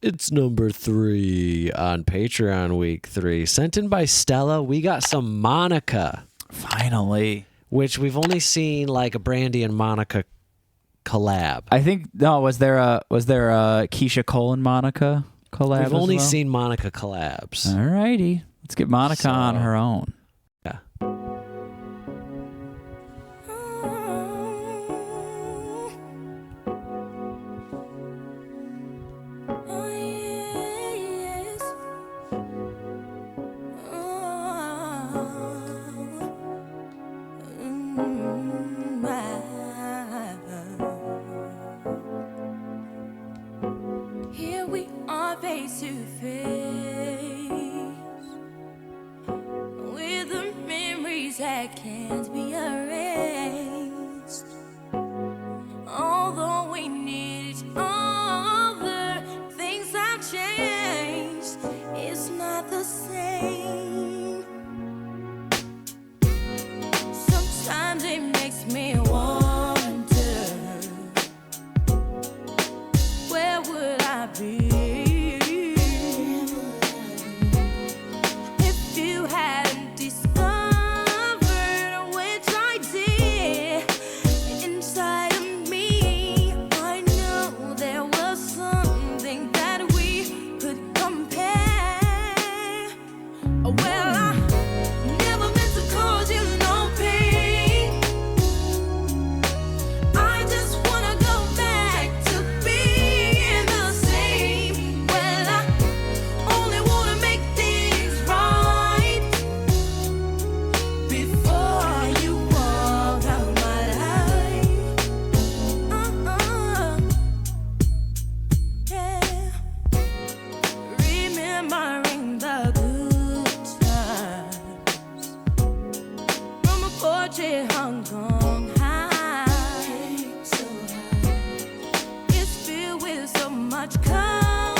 It's number 3 on Patreon week 3. Sent in by Stella. We got some Monica. Finally. Which we've only seen like a Brandy and Monica collab. I think, no, was there a Keisha Cole and Monica collab? We've only seen Monica collabs. All righty. Let's get Monica on her own. Yeah. Here we are face to face with the memories that can't be erased. Although we need each other, things have changed. It's not the same. Sometimes it makes me wonder, where would I be if you hadn't discovered which I did inside of me? I know there was something that we could compare. Well, I never meant to cause you no pain. I just wanna go back to being the same. Well, I only wanna make things right before you walk out my life. Yeah. Remembering the good times from a porch in Hong Kong high. It's filled with so much color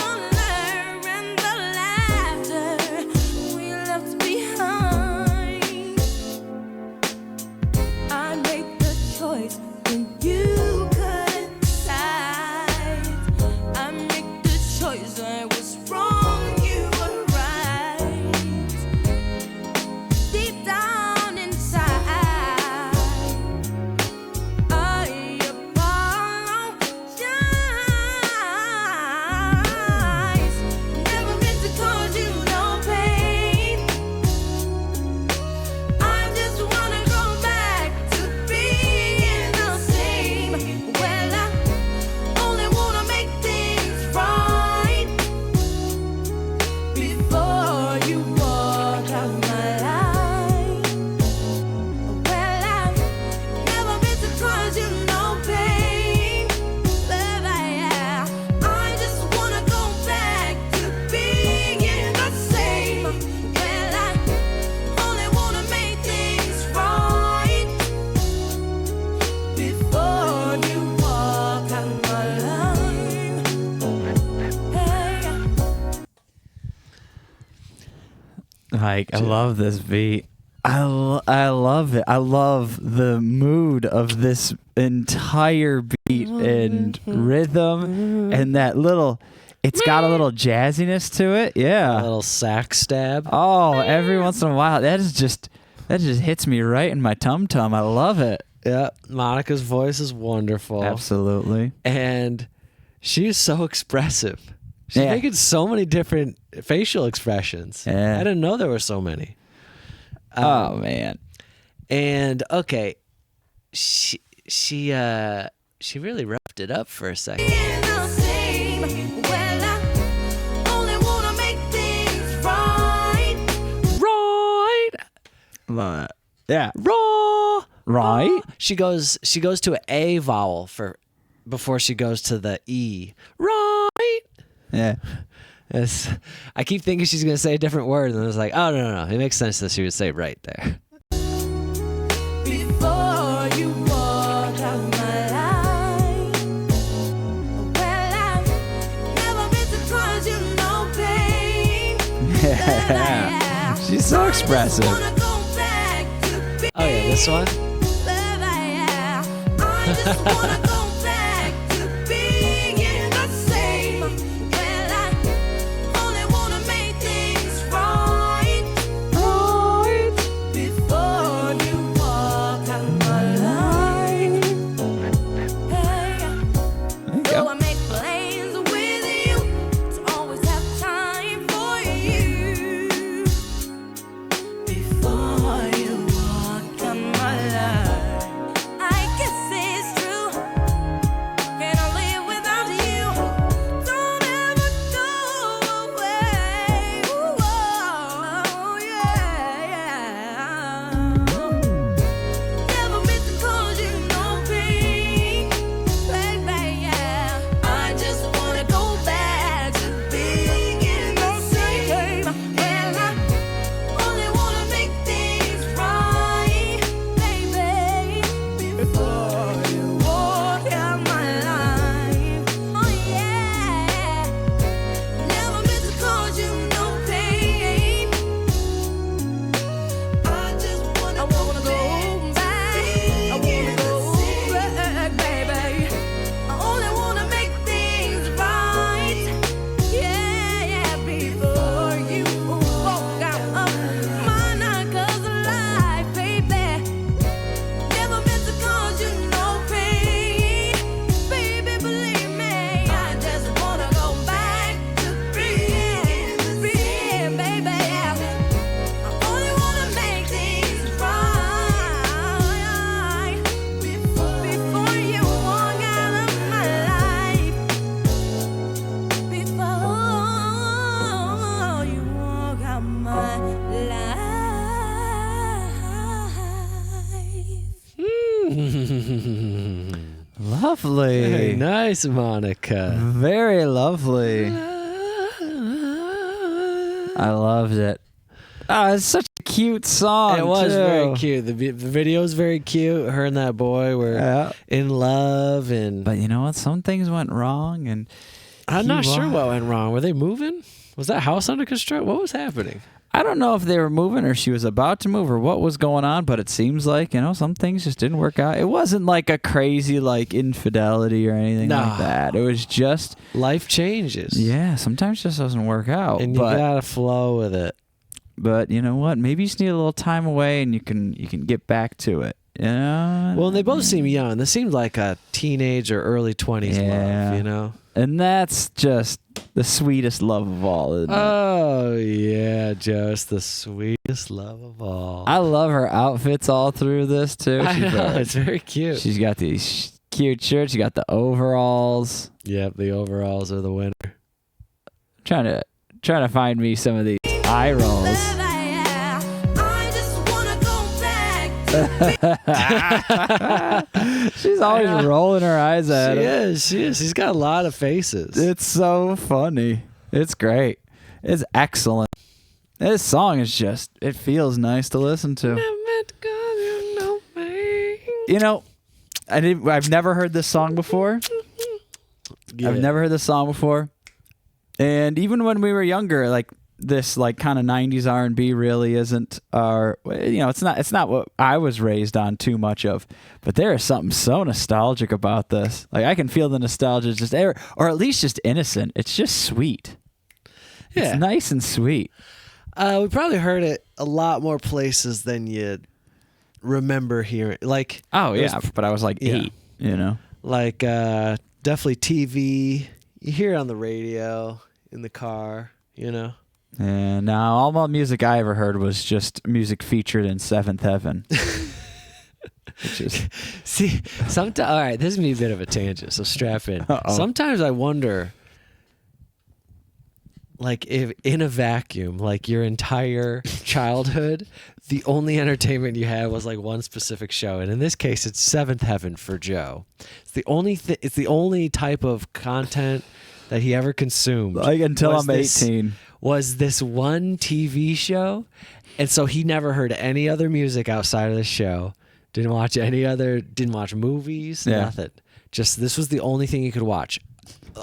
and the laughter we left behind. I made the choice when you couldn't decide. I made the choice, I was wrong, you were right. Deep down inside, I apologize. Never meant to cause you no pain. I just wanna go back to being the same. Well, I only wanna make things right before you walk out my life. Well, I never meant to cause you no pain, but I just wanna go back to being the same. Well, I only wanna make things right before you walk out my life. Hey. Like, I love this beat. I love it. I love the mood of this entire beat and rhythm and that little, it's got a little jazziness to it. A Yeah. little sax stab. Oh, every once in a while. That just hits me right in my tum-tum. I love it. Yeah. Monica's voice is wonderful. Absolutely. And she's so expressive. She's Yeah. making so many different facial expressions. Yeah. I didn't know there were so many. Oh, man. And okay, she really roughed it up for a second. Being the same. Well, I only wanna make things right. Right. Yeah. Raw. Right? She goes to an A vowel before she goes to the E. Right. Yeah. Yes. I keep thinking she's gonna say a different word, and I was like, oh no. It makes sense that she would say right there. Before you walk out my life. Well, I never meant to cause you no pain. Yeah. She's so expressive. Wanna go back to be Oh yeah, this one. I just wanna go back to being the same. Well, I lovely. Hey, nice, Monica. Very lovely. I loved it. Oh, it's such a cute song. It was too. very cute. The video is very cute. Her and that boy were Yeah. in love, and But you know what? Some things went wrong, and I'm he not sure wa- what went wrong. Were they moving? Was that house under construction? What was happening? I don't know if they were moving or she was about to move or what was going on, but it seems like, some things just didn't work out. It wasn't like a crazy like infidelity or anything No. like that. It was just, Life changes. sometimes it just doesn't work out. And you but gotta flow with it. but you know what? Maybe you just need a little time away and you can get back to it. You know? Well, they both seem young. This seemed like a teenage or early 20s Yeah. love, you know? And that's just the sweetest love of all, isn't it? Oh, yeah, just the sweetest love of all. I love her outfits all through this too. I know, it's very cute. She's got these cute shirts. She got the overalls. Yep, the overalls are the winner. Trying to find me some of these eye rolls. Love, I just wanna go back. She's always rolling her eyes at him. She is. She's got a lot of faces. It's so funny. It's great. It's excellent. This song is just, it feels nice to listen to. You know, I've never heard this song before. Yeah. I've never heard this song before. And even when we were younger, like this like kind of 90s R&B really isn't our, it's not what I was raised on too much of. But there is something so nostalgic about this. Like I can feel the nostalgia just there, or at least just innocent. It's just sweet. Yeah. It's nice and sweet. We probably heard it a lot more places than you remember hearing. Like, Oh it was yeah, but I was like yeah. 8, you know. like definitely TV. You hear it on the radio, in the car, you know? And now all the music I ever heard was just music featured in Seventh Heaven. Which is See, sometimes, all right, this is going to be a bit of a tangent, so strap in. Uh-oh. Sometimes I wonder, like, if in a vacuum, like your entire childhood, the only entertainment you had was like one specific show. And in this case, it's Seventh Heaven for Joe. It's the only it's the only type of content that he ever consumed. like until was I'm this- 18. Was this one TV show, and so he never heard any other music outside of the show. Didn't watch movies, Yeah. nothing. Just this was the only thing he could watch.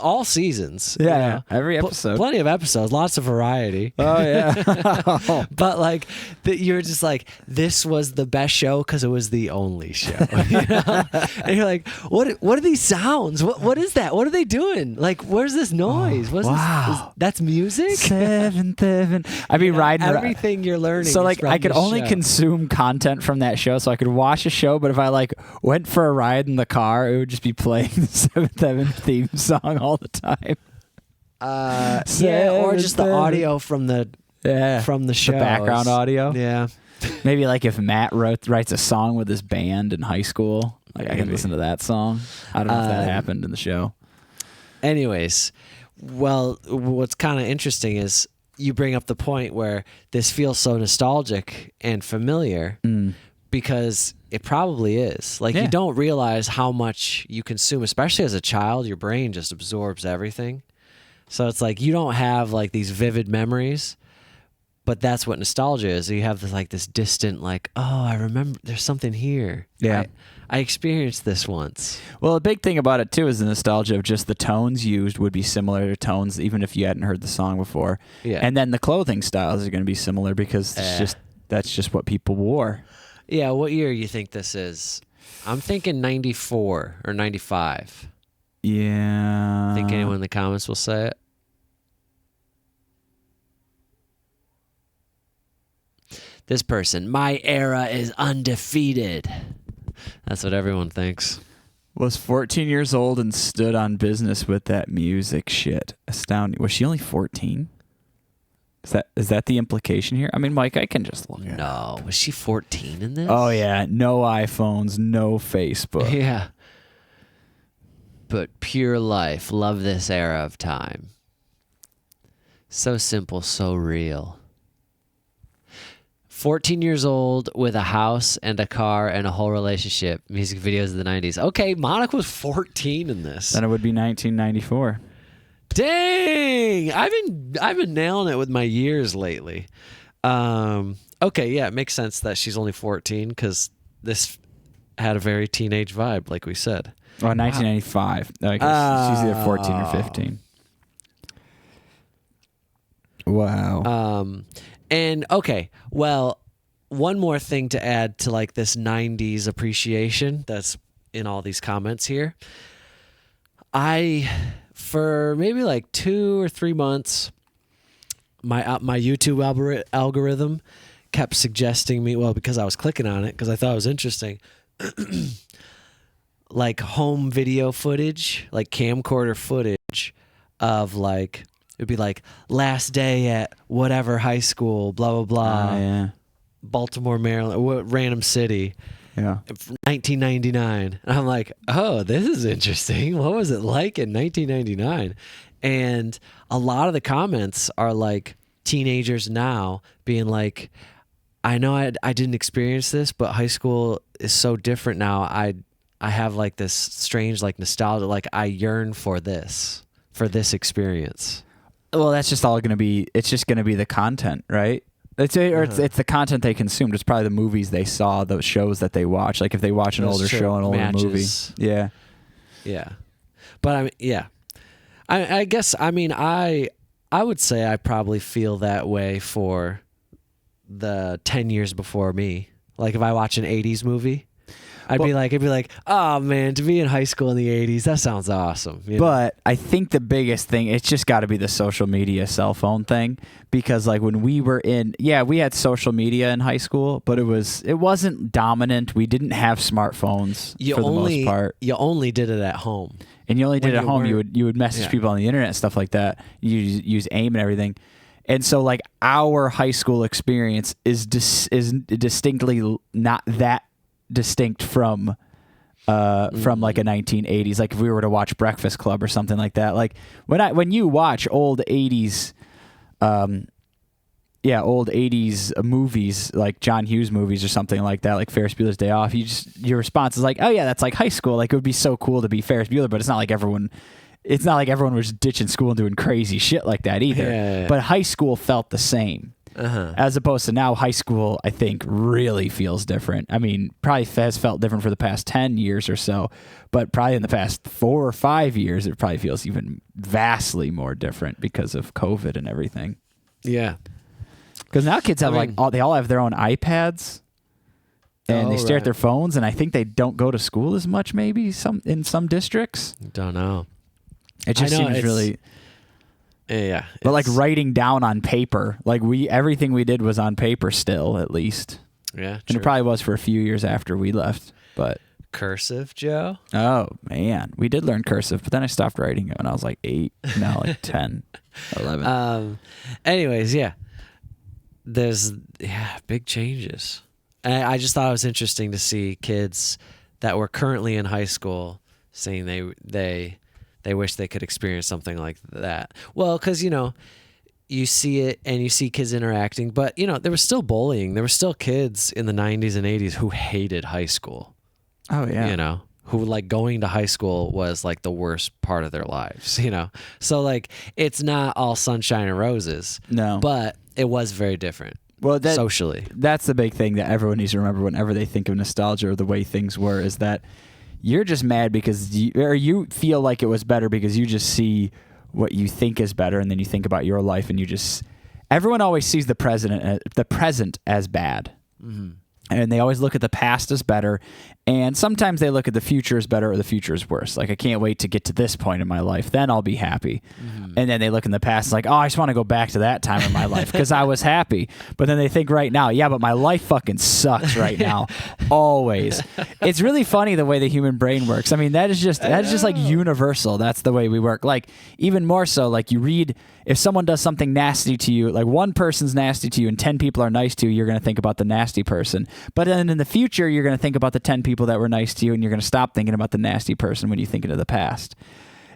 All seasons. you Yeah, know. every episode. Plenty of episodes, lots of variety. Oh yeah. But like you were just like, this was the best show because it was the only show. You know? And you're like, what are these sounds? What is that? What are they doing? Like, where's this noise? What's wow. that's music? Seventh Heaven. I'd be riding around. Everything you're learning. So is like from I could this only show. consume content from that show, so I could watch a show. But if I like went for a ride in the car, it would just be playing the Seventh Heaven theme song all the time. Yeah, or just the Seventh audio from the show. The background audio. Yeah. Maybe like if Matt writes a song with his band in high school, like I can Maybe. listen to that song. I don't know if that Um, happened in the show. Anyways, well, what's kind of interesting is you bring up the point where this feels so nostalgic and familiar because it probably is. Like Yeah. you don't realize how much you consume, especially as a child. Your brain just absorbs everything. So it's like you don't have like these vivid memories, but that's what nostalgia is. You have this distant, like, oh, I remember there's something here. Yeah. I experienced this once. Well, a big thing about it too is the nostalgia of just the tones used would be similar to tones even if you hadn't heard the song before. Yeah. And then the clothing styles are going to be similar because that's just what people wore. Yeah, what year you think this is? I'm thinking 94 or 95. Yeah. Think anyone in the comments will say it? This person, my era is undefeated. That's what everyone thinks. was 14 years old and stood on business with that music shit. Astounding. Was she only 14? Is that the implication here? I mean, Mike, I can just look at it. No, was she 14 in this? Oh yeah, no iPhones, no Facebook. Yeah. But pure life, love this era of time. So simple, so real. 14 years old with a house and a car and a whole relationship. Music videos of the 90s. Okay, Monica was 14 in this. Then it would be 1994. Dang! I've been nailing it with my years lately. Okay, yeah, it makes sense that she's only 14 because this had a very teenage vibe, like we said. Well, 1995. I guess she's either 14 or 15. Wow. And okay, well, one more thing to add to like this 90s appreciation that's in all these comments here. For maybe like 2 or 3 months, my YouTube algorithm kept suggesting me, well, because I was clicking on it because I thought it was interesting, like home video footage, like camcorder footage of like, it'd be like last day at whatever high school, blah, blah, blah, Yeah. Baltimore, Maryland, random city. Yeah. 1999. And I'm like, oh, this is interesting. What was it like in 1999? And a lot of the comments are like teenagers now being like, I know I didn't experience this, but high school is so different now. I have like this strange like nostalgia. Like I yearn for this experience. Well, that's just all going to be. It's just going to be the content, right? It's the content they consumed. It's probably the movies they saw, the shows that they watch. Like if they watch an That's older true. show, an older Matches. movie. Yeah. Yeah. But I mean, yeah. I guess, I mean, I would say I probably feel that way for the 10 years before me. Like if I watch an 80s movie, I'd be like, oh man, to be in high school in the 80s, that sounds awesome. You know? But I think the biggest thing, it's just got to be the social media cell phone thing, because like when we were we had social media in high school, but it wasn't dominant. We didn't have smartphones for the most part. You only did it at home. And you only did it When at you home. weren't- You would message Yeah. people on the internet and stuff like that. You use AIM and everything. And so like our high school experience is distinctly not that distinct from like a 1980s. Like if we were to watch Breakfast Club or something like that. Like when you watch old 80s movies, like John Hughes movies or something like that, like Ferris Bueller's Day Off, your response is like, oh yeah, that's like high school. Like it would be so cool to be Ferris Bueller, but it's not like everyone was ditching school and doing crazy shit like that either. Yeah. But high school felt the same. Uh-huh. As opposed to now, high school, I think, really feels different. I mean, probably has felt different for the past 10 years or so, but probably in the past 4 or 5 years, it probably feels even vastly more different because of COVID and everything. Yeah. Because now kids have they all have their own iPads, and they stare at their phones, and I think they don't go to school as much. Maybe in some districts, Don't know. it just I know, seems it's- really. Yeah. But like it's- writing down on paper, like everything we did was on paper still, at least, Yeah. and True. it probably was for a few years after we left. But Cursive, Joe? oh man, we did learn cursive, but then I stopped writing it when I was like 8. Now like 10, 11. Anyways, yeah. There's big changes. And I just thought it was interesting to see kids that were currently in high school saying they wish they could experience something like that. Well, because you see it and you see kids interacting, but there was still bullying. There were still kids in the 90s and 80s who hated high school. Oh yeah. Who like going to high school was like the worst part of their lives, So like it's not all sunshine and roses. No. But it was very different. Well, socially. That's the big thing that everyone needs to remember whenever they think of nostalgia or the way things were, is that you're just mad because you feel like it was better because you just see what you think is better, and then you think about your life, and everyone always sees the present as bad. Mm-hmm. And they always look at the past as better, and sometimes they look at the future as better or the future as worse. Like, I can't wait to get to this point in my life, then I'll be happy. Mm-hmm. And then they look in the past like, oh, I just want to go back to that time in my life because I was happy. But then they think right now, yeah, but my life fucking sucks right now. Always. It's really funny the way the human brain works. I mean, that is just like universal. That's the way we work. Like, even more so, like you read, if someone does something nasty to you, like one person's nasty to you and 10 people are nice to you, you're going to think about the nasty person. But then in the future, you're going to think about the 10 people that were nice to you, and you're going to stop thinking about the nasty person when you think into the past.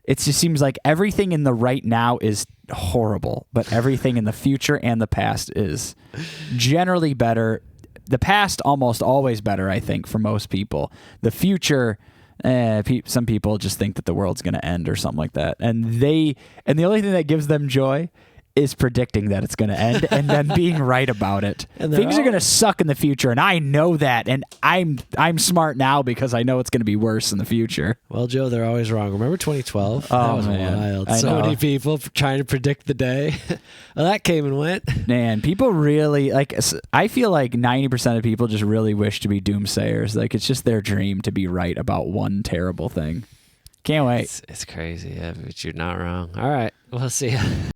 it just seems like everything in the right now is horrible, but everything in the future and the past is generally better. The past almost always better, I think, for most people. The future, some people just think that the world's going to end or something like that, and the only thing that gives them joy is predicting that it's going to end and then being right about it. And Things are going to suck in the future, and I know that, and I'm smart now because I know it's going to be worse in the future. Well, Joe, they're always wrong. Remember 2012? That Oh, was man. wild. I So know. many people trying to predict the day. Well, that came and went. Man, people really I feel like 90% of people just really wish to be doomsayers. Like it's just their dream to be right about one terrible thing. Can't wait. It's crazy, yeah, but you're not wrong. All right, we'll see ya.